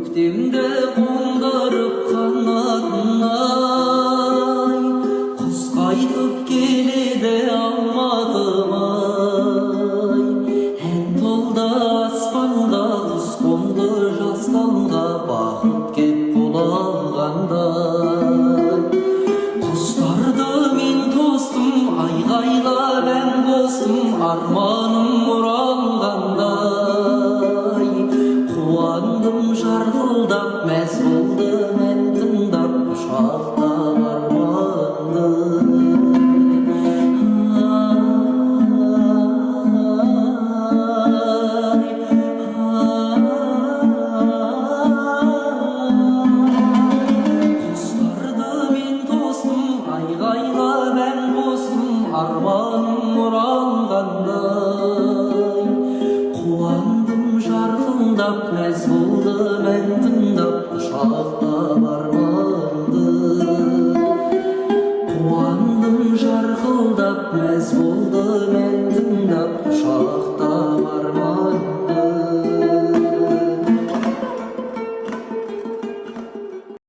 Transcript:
Көктемде қондырып қанатын ай, құс қайтып келеді алматым-ай. Ән толды аспанға, құс қонды жасқанға, бақыт кеп қол алғандай. Құстарды мен тостым, айғайлап ән қостым, арманым оралғандай. Қуандым жарқылдап, мәз болдым ән тыңдап, құшақтап арманды. Құстарды мен тостым, айғайлап ән қостым, арманым оралғандай. Қуандым жарқылдап, мәз болдым ән тыңдап, құшақтап арманды. Қуандым жарқылдап, мәз болдым ән тыңдап, құшақтап арманды.